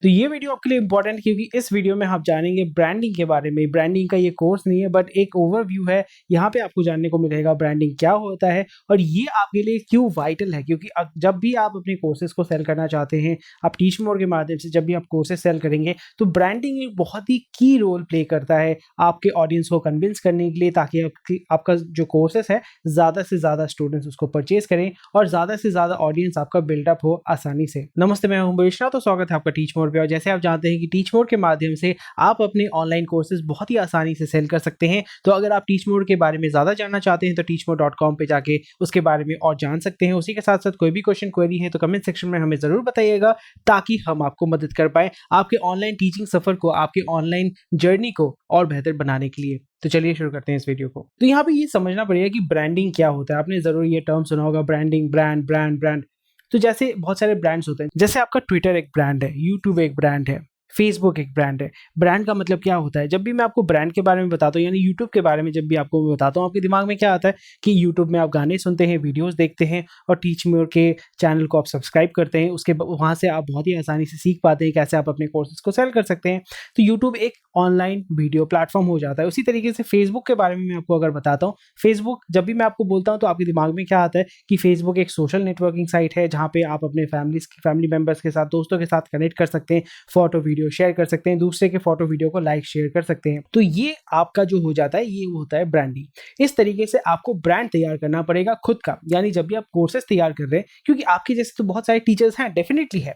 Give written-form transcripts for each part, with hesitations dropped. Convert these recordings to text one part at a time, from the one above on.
तो ये वीडियो आपके लिए इंपॉर्टेंट क्योंकि इस वीडियो में आप जानेंगे ब्रांडिंग के बारे में। ब्रांडिंग का ये कोर्स नहीं है बट एक ओवरव्यू है। यहाँ पे आपको जानने को मिलेगा ब्रांडिंग क्या होता है और ये आपके लिए क्यों वाइटल है, क्योंकि जब भी आप अपने कोर्सेज को सेल करना चाहते हैं, आप टीच मोर के माध्यम से जब भी आप कोर्सेज सेल करेंगे तो ब्रांडिंग एक बहुत ही की रोल प्ले करता है आपके ऑडियंस को कन्विंस करने के लिए, ताकि आपका जो कोर्सेज है ज़्यादा से ज़्यादा स्टूडेंट्स उसको परचेज करें और ज़्यादा से ज़्यादा ऑडियंस आपका बिल्डअप हो आसानी से। नमस्ते, मैं हूं बविश्रा, तो स्वागत है आपका टीच मोर पे। और जैसे आप जानते हैं कि टीच मोर के माध्यम से आप अपने ऑनलाइन कोर्सेज बहुत ही आसानी से सेल कर सकते हैं। तो अगर आप टीच मोर के बारे में ज़्यादा जानना चाहते हैं तो teachmore.com पे जाके उसके बारे में और जान सकते हैं। उसी के साथ साथ कोई भी क्वेश्चन क्वेरी है तो कमेंट सेक्शन में हमें ज़रूर बताइएगा ताकि हम आपको मदद कर पाए आपके ऑनलाइन टीचिंग सफ़र को, आपके ऑनलाइन जर्नी को और बेहतर बनाने के लिए। तो चलिए शुरू करते हैं इस वीडियो को। तो यहाँ पे ये समझना पड़ेगा कि ब्रांडिंग क्या होता है। आपने ज़रूर ये टर्म सुना होगा, ब्रांडिंग, ब्रांड ब्रांड ब्रांड। तो जैसे बहुत सारे ब्रांड्स होते हैं, जैसे आपका ट्विटर एक ब्रांड है, यूट्यूब एक ब्रांड है, फेसबुक एक ब्रांड है। ब्रांड का मतलब क्या होता है? जब भी मैं आपको ब्रांड के बारे में बताता हूँ, यानी यूट्यूब के बारे में जब भी आपको मैं बताता हूँ, आपके दिमाग में क्या आता है कि यूट्यूब में आप गाने सुनते हैं, वीडियोस देखते हैं और टीच मोर के चैनल को आप सब्सक्राइब करते हैं। उसके वहाँ से आप बहुत ही आसानी से सीख पाते हैं कैसे आप अपने कोर्सेज को सेल कर सकते हैं। तो यूट्यूब एक ऑनलाइन वीडियो प्लेटफॉर्म हो जाता है। उसी तरीके से फेसबुक के बारे में मैं आपको अगर बताता हूँ, फेसबुक जब भी मैं आपको बोलता हूँ तो आपके दिमाग में क्या आता है कि फेसबुक एक सोशल नेटवर्किंग साइट है जहाँ पे आप अपने फैमिली मेम्बर्स के साथ, दोस्तों के साथ कनेक्ट कर सकते हैं, फोटो वीडियो शेयर कर सकते हैं, दूसरे के फोटो वीडियो को लाइक शेयर कर सकते हैं। तो ये आपका जो हो जाता है, ये होता है ब्रांडिंग। इस तरीके से आपको ब्रांड तैयार करना पड़ेगा खुद का, यानी जब भी आप कोर्सेज तैयार कर रहे हैं, क्योंकि आपके जैसे तो बहुत सारे टीचर्स हैं, डेफिनेटली है।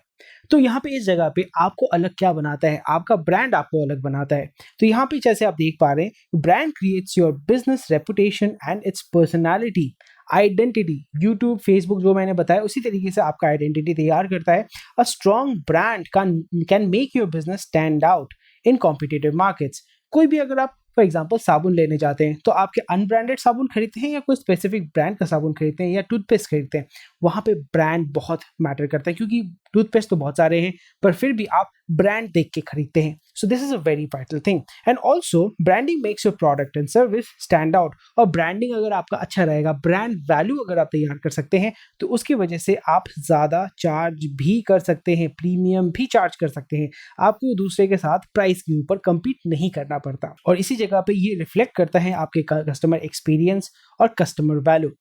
तो यहाँ पे इस जगह पे आपको अलग क्या बनाता है? आपका ब्रांड आपको अलग बनाता है। तो यहाँ पे जैसे आप देख पा रहे हैं, brand creates your business reputation and it's personality, identity. YouTube, Facebook जो मैंने बताया उसी तरीके से आपका आइडेंटिटी तैयार करता है। A strong brand can make your business stand out in competitive markets. कोई भी अगर आप फॉर एग्जाम्पल साबुन लेने जाते हैं तो आपके अनब्रांडेड साबुन खरीदते हैं या कोई स्पेसिफिक ब्रांड का साबुन खरीदते हैं या टूथपेस्ट खरीदते हैं, वहां पे ब्रांड बहुत मैटर करता है, क्योंकि टूथपेस्ट तो बहुत सारे हैं पर फिर भी आप ब्रांड देख के खरीदते हैं। So this is a very vital thing. And also branding makes your product and service stand out. और ब्रांडिंग अगर आपका अच्छा रहेगा, ब्रांड वैल्यू अगर आप तैयार कर सकते हैं, तो उसकी वजह से आप ज़्यादा चार्ज भी कर सकते हैं, प्रीमियम भी चार्ज कर सकते हैं। आपको दूसरे के साथ प्राइस के ऊपर compete नहीं करना पड़ता। और इसी जगह पे ये रिफ्लेक्ट करता है आपके कस्टमर एक्सपीरियंस और कस्टमर वैल्यू।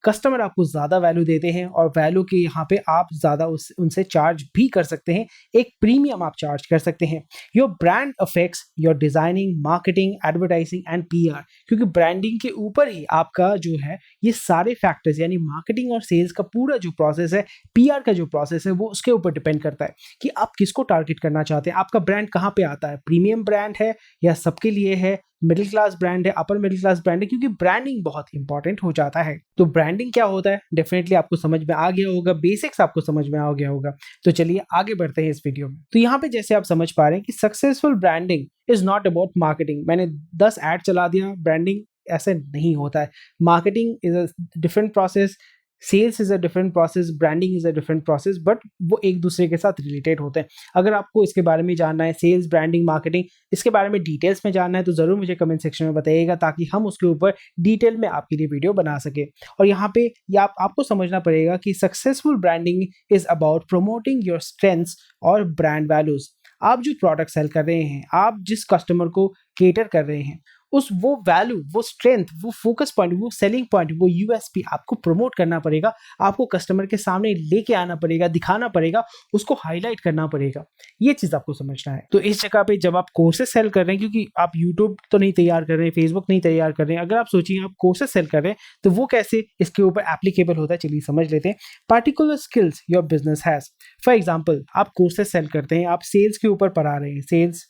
कस्टमर आपको ज़्यादा वैल्यू देते हैं और वैल्यू के यहाँ पे आप ज़्यादा उनसे चार्ज भी कर सकते हैं, एक प्रीमियम आप चार्ज कर सकते हैं। Your brand affects your designing, marketing, advertising and PR. क्योंकि ब्रांडिंग के ऊपर ही आपका जो है ये सारे फैक्टर्स, यानी मार्केटिंग और सेल्स का पूरा जो प्रोसेस है, पीआर का जो प्रोसेस है, वो उसके ऊपर डिपेंड करता है कि आप किसको टारगेट करना चाहते हैं। आपका ब्रांड कहाँ पे आता है? प्रीमियम ब्रांड है या सबके लिए है? मिडिल क्लास ब्रांड है, अपर मिडिल क्लास ब्रांड है? क्योंकि ब्रांडिंग बहुत इंपॉर्टेंट हो जाता है। तो ब्रांडिंग क्या होता है, डेफिनेटली आपको समझ में आ गया होगा, बेसिक्स आपको समझ में आ गया होगा। तो चलिए आगे बढ़ते हैं इस वीडियो में। तो यहाँ पे जैसे आप समझ पा रहे हैं कि successful branding is not about marketing. मैंने 10 ऐड चला दिया, ब्रांडिंग ऐसे नहीं होता है। Marketing is a different process, sales is a different process, branding is a different process, but वो एक दूसरे के साथ रिलेटेड होते हैं। अगर आपको इसके बारे में जानना है, सेल्स, ब्रांडिंग, मार्केटिंग, इसके बारे में डिटेल्स में जानना है, तो ज़रूर मुझे कमेंट सेक्शन में बताइएगा ताकि हम उसके ऊपर डिटेल में आपके लिए वीडियो बना सके। और यहाँ पे आपको समझना पड़ेगा कि successful branding is about promoting your strengths और ब्रांड वैल्यूज। आप जो प्रोडक्ट सेल कर रहे हैं, आप जिस कस्टमर को केटर कर रहे हैं, वो वैल्यू, वो स्ट्रेंथ, वो फोकस पॉइंट, वो सेलिंग पॉइंट, वो यूएसपी आपको प्रमोट करना पड़ेगा। आपको कस्टमर के सामने लेके आना पड़ेगा, दिखाना पड़ेगा, उसको हाईलाइट करना पड़ेगा। ये चीज़ आपको समझना है। तो इस जगह पे जब आप कोर्सेज सेल कर रहे हैं, क्योंकि आप यूट्यूब तो नहीं तैयार कर रहे हैं, फेसबुक नहीं तैयार कर रहे हैं, अगर आप सोचिए आप कोर्सेज सेल कर रहे हैं तो वो कैसे इसके ऊपर एप्लीकेबल होता है, चलिए समझ लेते हैं। Particular skills your business has. For example, आप कोर्सेज सेल करते हैं, आप सेल्स के ऊपर पढ़ा रहे हैं, सेल्स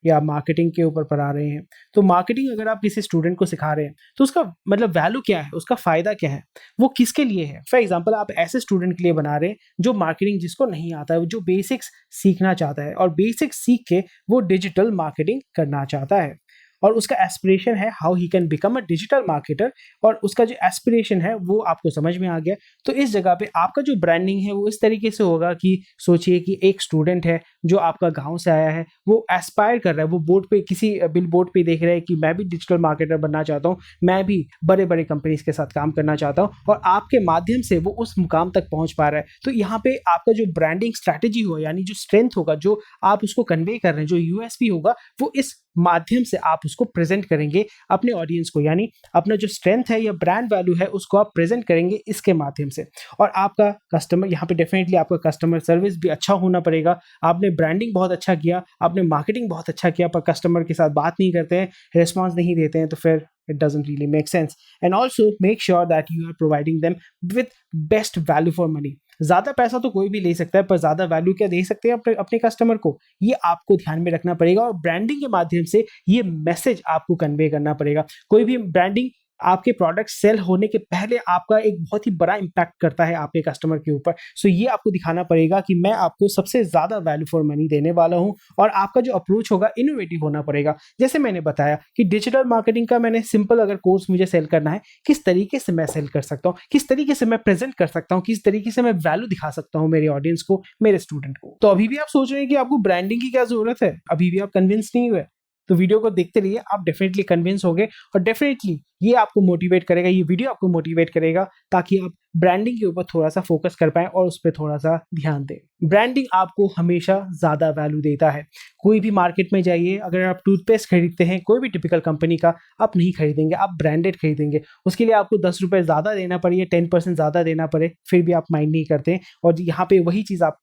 या मार्केटिंग के ऊपर पढ़ा रहे हैं। तो मार्केटिंग अगर आप किसी स्टूडेंट को सिखा रहे हैं तो उसका मतलब वैल्यू क्या है, उसका फायदा क्या है, वो किसके लिए है? फॉर एग्जांपल, आप ऐसे स्टूडेंट के लिए बना रहे हैं जो मार्केटिंग, जिसको नहीं आता है, जो बेसिक्स सीखना चाहता है और बेसिक्स सीख के वो डिजिटल मार्केटिंग करना चाहता है। और उसका एस्पिरेशन है how he can become a digital marketer, और उसका जो एस्पिरेशन है वो आपको समझ में आ गया। तो इस जगह पे आपका जो ब्रांडिंग है वो इस तरीके से होगा कि सोचिए कि एक स्टूडेंट है जो आपका गाँव से आया है, वो एस्पायर कर रहा है, वो बोर्ड पे किसी बिल बोर्ड पे देख रहा है कि मैं भी डिजिटल मार्केटर बनना चाहता हूँ, मैं भी बड़े-बड़े कंपनीज़ के साथ काम करना चाहता हूँ, और आपके माध्यम से वो उस मुकाम तक पहुँच पा रहा है। तो यहाँ पे आपका जो ब्रांडिंग स्ट्रैटेजी हो, यानी जो स्ट्रेंथ होगा, जो आप उसको कन्वे कर रहे हैं, जो यूएसपी होगा, वो इस माध्यम से आप उसको प्रेज़ेंट करेंगे अपने ऑडियंस को, यानी अपना जो स्ट्रेंथ है या ब्रांड वैल्यू है उसको आप प्रेज़ेंट करेंगे इसके माध्यम से। और आपका कस्टमर, यहाँ पे डेफ़िनेटली आपका कस्टमर सर्विस भी अच्छा होना पड़ेगा। आपने ब्रांडिंग बहुत अच्छा किया, आपने मार्केटिंग बहुत अच्छा किया, पर कस्टमर के साथ बात नहीं करते हैं, रिस्पॉन्स नहीं देते हैं, तो फिर it doesn't really make sense. And also make sure that you are providing them with best value for money. ज़्यादा पैसा तो कोई भी ले सकता है, पर ज़्यादा वैल्यू क्या दे सकते हैं अपने अपने कस्टमर को, ये आपको ध्यान में रखना पड़ेगा, और ब्रांडिंग के माध्यम से ये मैसेज आपको कन्वे करना पड़ेगा। कोई भी ब्रांडिंग आपके प्रोडक्ट सेल होने के पहले आपका एक बहुत ही बड़ा इम्पैक्ट करता है आपके कस्टमर के ऊपर। सो ये आपको दिखाना पड़ेगा कि मैं आपको सबसे ज़्यादा वैल्यू फॉर मनी देने वाला हूँ, और आपका जो अप्रोच होगा इनोवेटिव होना पड़ेगा। जैसे मैंने बताया कि डिजिटल मार्केटिंग का मैंने सिंपल अगर कोर्स मुझे सेल करना है, किस तरीके से मैं सेल कर सकता हूँ, किस तरीके से मैं प्रेजेंट कर सकता हूँ, किस तरीके से मैं वैल्यू दिखा सकता हूँ मेरे ऑडियंस को, मेरे स्टूडेंट को। तो अभी भी आप सोच रहे हैं कि आपको ब्रांडिंग की क्या जरूरत है, अभी भी आप कन्विंस नहीं हुए, तो वीडियो को देखते रहिए, आप डेफिनेटली कन्विंस होंगे, और डेफिनेटली ये आपको मोटिवेट करेगा, ये वीडियो आपको मोटिवेट करेगा, ताकि आप ब्रांडिंग के ऊपर थोड़ा सा फोकस कर पाएं और उस पर थोड़ा सा ध्यान दें। ब्रांडिंग आपको हमेशा ज़्यादा वैल्यू देता है। कोई भी मार्केट में जाइए, अगर आप टूथपेस्ट खरीदते हैं कोई भी टिपिकल कंपनी का, आप नहीं खरीदेंगे, आप ब्रांडेड खरीदेंगे। उसके लिए आपको 10 रुपये ज़्यादा देना पड़े, 10% ज़्यादा देना पड़े, फिर भी आप माइंड नहीं करते, और यहाँ पे वही चीज़ आप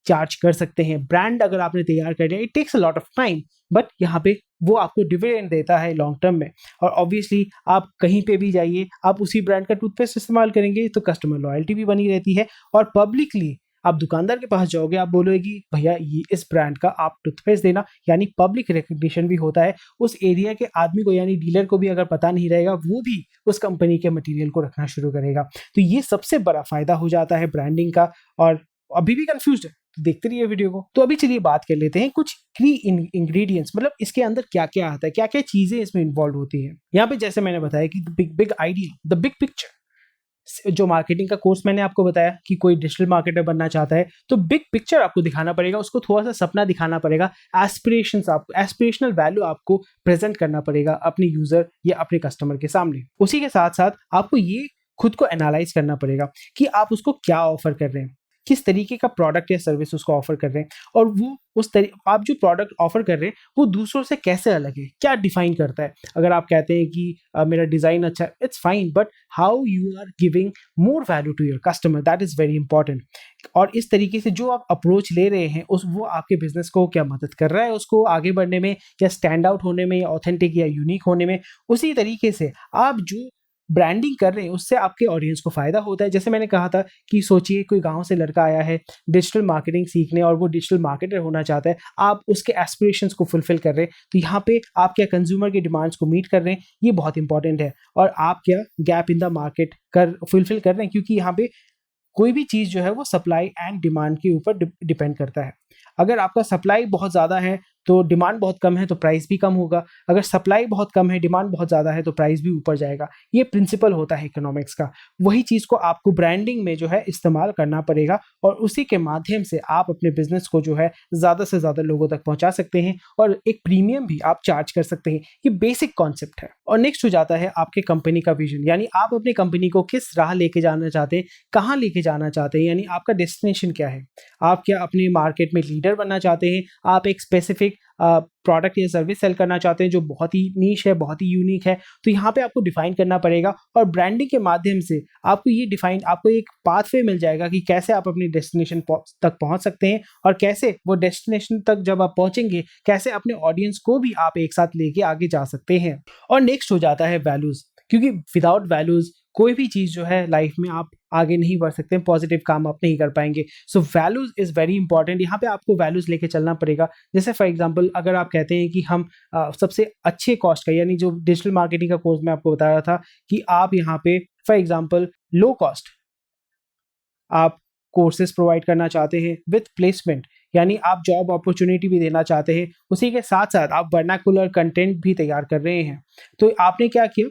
चार्ज कर सकते हैं। ब्रांड अगर आपने तैयार कर लिया, it takes a lot of time, but यहाँ पे वो आपको डिविडेंड देता है लॉन्ग टर्म में। और ऑब्वियसली आप कहीं पे भी जाइए, आप उसी ब्रांड का टूथपेस्ट इस्तेमाल करेंगे तो कस्टमर लॉयल्टी भी बनी रहती है, और पब्लिकली आप दुकानदार के पास जाओगे, आप बोलोगे कि भैया ये इस ब्रांड का आप टूथपेस्ट देना, यानी पब्लिक रिकग्निशन भी होता है। उस एरिया के आदमी को, यानी डीलर को भी अगर पता नहीं रहेगा, वो भी उस कंपनी के मटेरियल को रखना शुरू करेगा। तो ये सबसे बड़ा फायदा हो जाता है ब्रांडिंग का। और अभी भी कंफ्यूज है तो देखते रहिए वीडियो को। तो अभी चलिए बात कर लेते हैं कुछ की इंग्रेडिएंट्स, मतलब इसके अंदर क्या क्या आता है, क्या क्या चीजें इसमें इन्वॉल्व होती हैं। यहाँ पे जैसे मैंने बताया कि big big idea, the big picture, जो मार्केटिंग का कोर्स मैंने आपको बताया कि कोई डिजिटल मार्केटर बनना चाहता है तो बिग पिक्चर आपको दिखाना पड़ेगा, उसको थोड़ा सा सपना दिखाना पड़ेगा, एस्पिरेशंस, आपको एस्पिरेशनल वैल्यू आपको प्रेजेंट करना पड़ेगा अपने यूजर या अपने कस्टमर के सामने। उसी के साथ साथ आपको ये खुद को एनालाइज करना पड़ेगा कि आप उसको क्या ऑफर कर रहे हैं, किस तरीके का प्रोडक्ट या सर्विस उसको ऑफर कर रहे हैं, और वो आप जो प्रोडक्ट ऑफर कर रहे हैं वो दूसरों से कैसे अलग है, क्या डिफाइन करता है। अगर आप कहते हैं कि मेरा डिजाइन अच्छा है, it's fine, but how you are giving more value to your customer, that is very important. और इस तरीके से जो आप अप्रोच ले रहे हैं उस वो आपके बिजनेस को क्या मदद कर रहा है, उसको आगे बढ़ने में, या स्टैंड आउट होने में, या ऑथेंटिक या यूनिक होने में। उसी तरीके से आप जो ब्रांडिंग कर रहे हैं उससे आपके ऑडियंस को फायदा होता है। जैसे मैंने कहा था कि सोचिए कोई गांव से लड़का आया है डिजिटल मार्केटिंग सीखने, और वो डिजिटल मार्केटर होना चाहता है, आप उसके एस्पिरेशंस को फुलफिल कर रहे हैं, तो यहाँ पे आप क्या कंज्यूमर के डिमांड्स को मीट कर रहे हैं, ये बहुत इंपॉर्टेंट है। और आप क्या gap in the market fulfil कर रहे हैं, क्योंकि यहाँ पे कोई भी चीज़ जो है वो सप्लाई एंड डिमांड के ऊपर डिपेंड करता है। अगर आपका सप्लाई बहुत ज़्यादा है तो डिमांड बहुत कम है तो प्राइस भी कम होगा, अगर सप्लाई बहुत कम है डिमांड बहुत ज़्यादा है तो प्राइस भी ऊपर जाएगा। ये प्रिंसिपल होता है इकोनॉमिक्स का। वही चीज़ को आपको ब्रांडिंग में जो है इस्तेमाल करना पड़ेगा, और उसी के माध्यम से आप अपने बिजनेस को जो है ज़्यादा से ज़्यादा लोगों तक पहुंचा सकते हैं, और एक प्रीमियम भी आप चार्ज कर सकते हैं। ये बेसिक कॉन्सेप्ट है। और नेक्स्ट हो जाता है आपके कंपनी का विजन, यानी आप अपनी कंपनी को किस राह लेके जाना चाहते हैं, कहाँ लेके जाना चाहते हैं, यानी आपका डेस्टिनेशन क्या है। आप क्या अपने मार्केट में लीडर बनना चाहते हैं, आप एक स्पेसिफिक प्रोडक्ट या सर्विस सेल करना चाहते हैं जो बहुत ही नीश है, बहुत ही यूनिक है, तो यहाँ पे आपको डिफाइन करना पड़ेगा। और ब्रांडिंग के माध्यम से आपको एक पाथवे मिल जाएगा कि कैसे आप अपने डेस्टिनेशन तक पहुंच सकते हैं, और कैसे वो डेस्टिनेशन तक जब आप पहुंचेंगे कैसे अपने ऑडियंस को भी आप एक साथ लेके आगे जा सकते हैं। और नेक्स्ट हो जाता है वैल्यूज, क्योंकि विदाउट वैल्यूज कोई भी चीज़ जो है लाइफ में आप आगे नहीं बढ़ सकते, पॉजिटिव काम आप नहीं कर पाएंगे। So values is very important. यहाँ पे आपको वैल्यूज लेके चलना पड़ेगा। जैसे फॉर एग्जांपल अगर आप कहते हैं कि हम सबसे अच्छे कॉस्ट का, यानी जो डिजिटल मार्केटिंग का कोर्स मैं आपको बता रहा था कि आप यहाँ पे फॉर एग्जांपल लो कॉस्ट आप कोर्सेज प्रोवाइड करना चाहते हैं विथ प्लेसमेंट, यानी आप जॉब अपॉर्चुनिटी भी देना चाहते हैं, उसी के साथ-साथ आप वर्नाक्युलर कंटेंट भी तैयार कर रहे हैं। तो आपने क्या किया,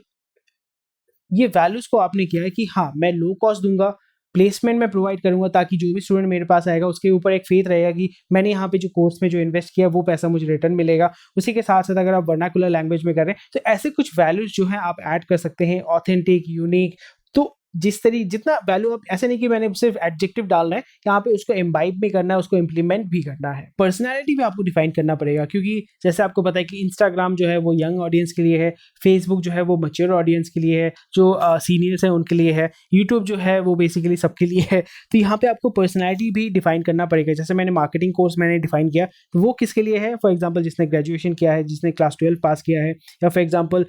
ये वैल्यूज़ को आपने किया है कि हाँ, मैं लो कॉस्ट दूँगा, प्लेसमेंट मैं प्रोवाइड करूँगा ताकि जो भी स्टूडेंट मेरे पास आएगा उसके ऊपर एक फ़ेथ रहेगा कि मैंने यहाँ पे जो कोर्स में जो इन्वेस्ट किया वो पैसा मुझे रिटर्न मिलेगा। उसी के साथ-साथ अगर आप वर्नाक्युलर लैंग्वेज में कर रहे हैं, तो ऐसे कुछ वैल्यूज़ जो हैं आप ऐड कर सकते हैं, ऑथेंटिक, यूनिक। तो जितना वैल्यू आप, ऐसा नहीं कि मैंने सिर्फ एडजेक्टिव डालना है, यहाँ पे उसको इम्बाइब भी करना है, उसको इम्प्लीमेंट भी करना है। पर्सनैलिटी भी आपको डिफाइन करना पड़ेगा क्योंकि जैसे आपको पता है कि इंस्टाग्राम जो है वो यंग ऑडियंस के लिए है, फेसबुक जो है वो मैच्योर ऑडियंस के लिए है, जो सीनियर्स हैं उनके लिए है, यूट्यूब जो है वो बेसिकली सबके लिए है। तो यहाँ पे आपको पर्सनैलिटी भी डिफाइन करना पड़ेगा। जैसे मैंने मार्केटिंग कोर्स मैंने डिफाइन किया, तो वो किसके लिए है? फॉर एग्जाम्पल जिसने ग्रेजुएशन किया है, जिसने क्लास 12 पास किया है, या फॉर एग्जाम्पल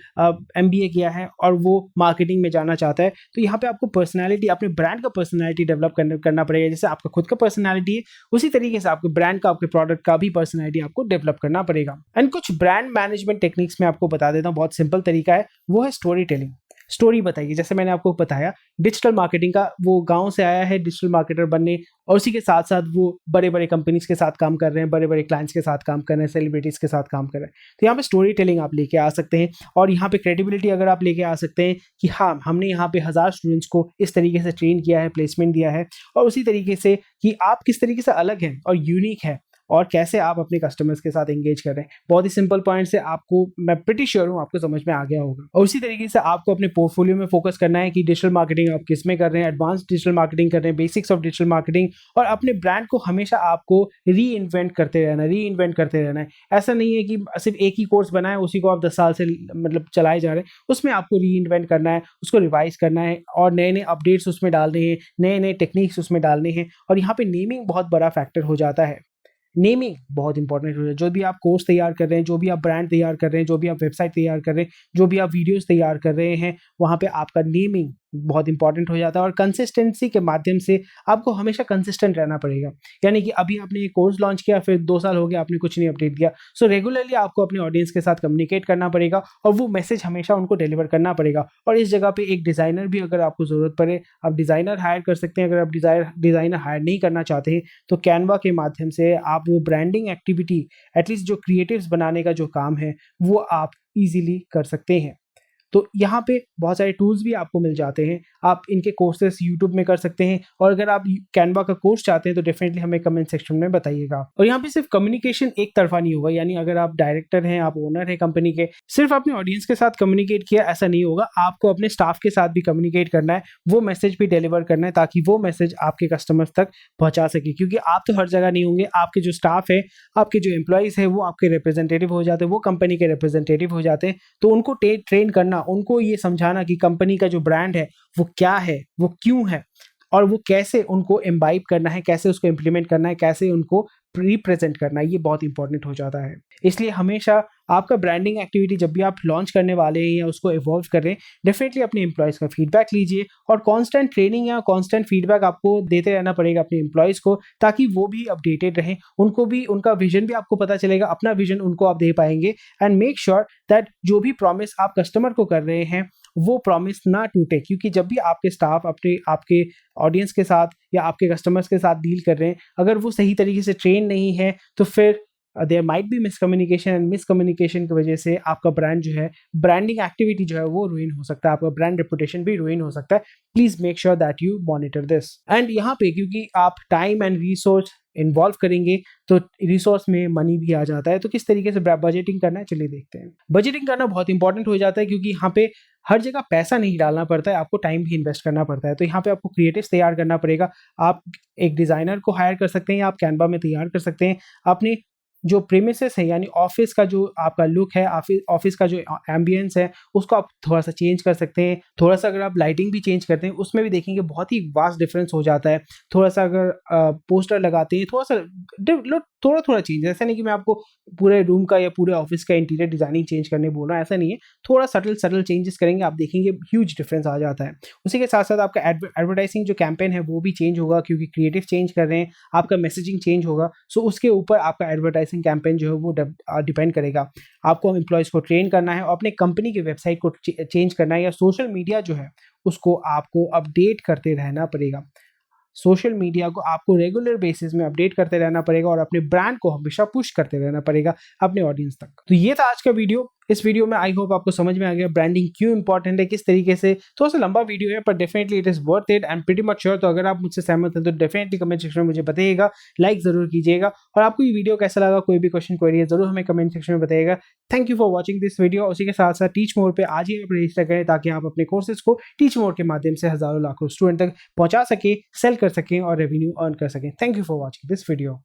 MBA किया है और वो मार्केटिंग में जाना चाहता है। तो यहाँ पे आपको पर्सनैलिटी, अपने ब्रांड का पर्सनैलिटी डेवलप करना पड़ेगा। जैसे आपका खुद का पर्सनैलिटी है, उसी तरीके से आपके ब्रांड का, आपके प्रोडक्ट का भी पर्सनैलिटी आपको डेवलप करना पड़ेगा। एंड कुछ ब्रांड मैनेजमेंट टेक्निक्स मैं आपको बता देता हूँ, बहुत सिंपल तरीका है, वो है स्टोरी टेलिंग। स्टोरी बताइए, जैसे मैंने आपको बताया डिजिटल मार्केटिंग का, वो गाँव से आया है डिजिटल मार्केटर बनने, और उसी के साथ-साथ वो बड़े-बड़े कंपनीज़ के साथ काम कर रहे हैं, बड़े-बड़े क्लाइंट्स के साथ काम कर रहे हैं, सेलिब्रिटीज़ के साथ काम कर रहे हैं। तो यहाँ पे स्टोरी टेलिंग आप लेके आ सकते हैं, और यहाँ पे क्रेडिबिलिटी अगर आप लेके आ सकते हैं कि हाँ, हमने यहाँ पे 1000 स्टूडेंट्स को इस तरीके से ट्रेन किया है, प्लेसमेंट दिया है, और उसी तरीके से कि आप किस तरीके से अलग हैं और यूनिक हैं, और कैसे आप अपने कस्टमर्स के साथ एंगेज कर रहे हैं। बहुत ही सिंपल पॉइंट से आपको, मैं प्रीटी श्योर हूँ आपको समझ में आ गया होगा। और उसी तरीके से आपको अपने पोर्टफोलियो में फोकस करना है कि डिजिटल मार्केटिंग आप किस में कर रहे हैं, एडवांस डिजिटल मार्केटिंग कर रहे हैं, बेसिक्स ऑफ डिजिटल मार्केटिंग, और अपने ब्रांड को हमेशा आपको री इन्वेंट करते रहना है। ऐसा नहीं है कि सिर्फ एक ही कोर्स बना है, उसी को आप 10 साल से मतलब चलाए जा रहे हैं। उसमें आपको री इन्वेंट करना है, उसको रिवाइज करना है, और नए-नए अपडेट्स उसमें डालने हैं, नए-नए टेक्निक्स उसमें डालने हैं। और यहाँ पे नेमिंग बहुत बड़ा फैक्टर हो जाता है। नेमिंग बहुत इंपॉर्टेंट हो जाता है। जो भी आप कोर्स तैयार कर रहे हैं, जो भी आप ब्रांड तैयार कर रहे हैं, जो भी आप वेबसाइट तैयार कर रहे हैं, जो भी आप वीडियोज़ तैयार कर रहे हैं, वहाँ पे आपका नेमिंग बहुत इंपॉर्टेंट हो जाता है, और कंसिस्टेंसी के माध्यम से आपको हमेशा कंसिस्टेंट रहना पड़ेगा। यानी कि अभी आपने एक कोर्स लॉन्च किया, फिर 2 साल हो गया, आपने कुछ नहीं अपडेट दिया। सो रेगुलरली आपको अपने ऑडियंस के साथ कम्युनिकेट करना पड़ेगा, और वो मैसेज हमेशा उनको डिलीवर करना पड़ेगा। और इस जगह पे एक डिज़ाइनर भी अगर आपको ज़रूरत पड़े, आप डिज़ाइनर हायर कर सकते हैं। अगर आप डिज़ाइनर हायर नहीं करना चाहते हैं, तो कैनवा के माध्यम से आप वो ब्रांडिंग एक्टिविटी, एटलीस्ट जो क्रिएटिव्स बनाने का जो काम है, वो आप ईज़िली कर सकते हैं। तो यहाँ पे बहुत सारे टूल्स भी आपको मिल जाते हैं। आप इनके कोर्सेज़ यूट्यूब में कर सकते हैं, और अगर आप कैनवा का कोर्स चाहते हैं तो डेफ़िनेटली हमें कमेंट सेक्शन में बताइएगा। और यहाँ पे सिर्फ कम्युनिकेशन एक तरफ़ा नहीं होगा, यानी अगर आप डायरेक्टर हैं, आप ओनर हैं कंपनी के, सिर्फ अपने ऑडियंस के साथ कम्युनिकेट किया ऐसा नहीं होगा। आपको अपने स्टाफ के साथ भी कम्युनिकेट करना है, वो मैसेज भी डिलीवर करना है, ताकि वो मैसेज आपके कस्टमर्स तक पहुँचा सके। क्योंकि आप तो हर जगह नहीं होंगे, आपके जो स्टाफ है, आपके जो एम्प्लॉइज़ हैं, वो आपके रिप्रेजेंटेटिव हो जाते हैं, वो कंपनी के रिप्रेजेंटेटिव हो जाते हैं। तो उनको ट्रेन करना, उनको ये समझाना कि कंपनी का जो ब्रांड है वो क्या है, वो क्यों है, और वो कैसे उनको इम्बाइब करना है, कैसे उसको इम्प्लीमेंट करना है, कैसे उनको रिप्रेजेंट करना है, ये बहुत इंपॉर्टेंट हो जाता है। इसलिए हमेशा आपका ब्रांडिंग एक्टिविटी जब भी आप लॉन्च करने वाले हैं या उसको इवॉल्व कर रहे हैं, डेफिनेटली अपने एम्प्लॉयज़ का फीडबैक लीजिए, और कांस्टेंट ट्रेनिंग या कांस्टेंट फीडबैक आपको देते रहना पड़ेगा अपने एम्प्लॉयज़ को, ताकि वो भी अपडेटेड रहें, उनको भी उनका विजन भी आपको पता चलेगा, अपना विजन उनको आप दे पाएंगे। एंड मेक श्योर दैट जो भी प्रॉमिस आप कस्टमर को कर रहे हैं, वो प्रॉमिस ना टूटे। क्योंकि जब भी आपके स्टाफ आपके ऑडियंस के साथ या आपके कस्टमर्स के साथ डील कर रहे हैं, अगर वो सही तरीके से ट्रेन नहीं है, तो फिर there might be miscommunication, and miscommunication की वजह से आपका ब्रांड जो है, ब्रांडिंग एक्टिविटी जो है वो रुइन हो सकता है, आपका ब्रांड रेपुटेशन भी रुइन हो सकता है। Please make sure that you monitor this. And यहाँ पे क्योंकि आप टाइम एंड रिसोर्स इन्वॉल्व करेंगे, तो रिसोर्स में मनी भी आ जाता है। तो किस तरीके से बजटिंग करना है, चलिए देखते हैं। बजटिंग करना बहुत इंपॉर्टेंट हो जाता है, क्योंकि यहाँ पे हर जगह पैसा नहीं डालना पड़ता है, आपको टाइम भी इन्वेस्ट करना पड़ता है। तो यहाँ पे आपको क्रिएटिव्स तैयार करना पड़ेगा। आप एक डिज़ाइनर को हायर कर सकते हैं, या आप कैनवा में तैयार कर सकते हैं। अपने जो प्रीमिसेस है, यानी ऑफिस का जो आपका लुक है, ऑफिस का जो एम्बियंस है, उसको आप थोड़ा सा चेंज कर सकते हैं। थोड़ा सा अगर आप लाइटिंग भी चेंज करते हैं, उसमें भी देखेंगे बहुत ही वास्ट डिफरेंस हो जाता है। थोड़ा सा अगर पोस्टर लगाते हैं, थोड़ा चेंज, ऐसा नहीं कि मैं आपको पूरे रूम का या पूरे ऑफिस का इंटीरियर डिजाइनिंग चेंज करने बोल रहा हूँ, ऐसा नहीं है। थोड़ा सटल चेंजेस करेंगे, आप देखेंगे ह्यूज डिफरेंस आ जाता है। उसी के साथ साथ आपका एडवर्टाइजिंग जो कैंपेन है वो भी चेंज होगा, क्योंकि क्रिएटिव चेंज कर रहे हैं, आपका मैसेजिंग चेंज होगा। सो उसके ऊपर आपका एडवर्टाइजिंग कैंपेन जो है वो डिपेंड करेगा। आपको एम्प्लॉयज़ को ट्रेन करना है, और अपने कंपनी की वेबसाइट को चेंज करना है, या सोशल मीडिया जो है उसको आपको अपडेट करते रहना पड़ेगा। सोशल मीडिया को आपको रेगुलर बेसिस में अपडेट करते रहना पड़ेगा और अपने ब्रांड को हमेशा पुश करते रहना पड़ेगा अपने ऑडियंस तक। तो ये था आज का वीडियो। इस वीडियो में आई होप आपको समझ में आ गया ब्रांडिंग क्यों इंपॉर्टेंट है, किस तरीके से। थोड़ा सा लंबा वीडियो है पर definitely it is worth it, I am pretty much sure. तो अगर आप मुझसे सहमत हैं तो डेफिनेटली कमेंट सेक्शन में मुझे बताइएगा, लाइक जरूर कीजिएगा। और आपको ये वीडियो कैसा लगा, कोई भी क्वेश्चन क्वेरी है जरूर हमें कमेंट सेक्शन में बताइएगा। Thank you for watching this video. उसी के साथ साथ टीच मोर पे आज ही आप रजिस्टर करें ताकि आप अपने कोर्सेज को टीच मोर के माध्यम से हजारों लाखों स्टूडेंट तक पहुंचा सके, सेल कर सकें और रेवेन्यू अर्न कर सकें। Thank you for watching this video.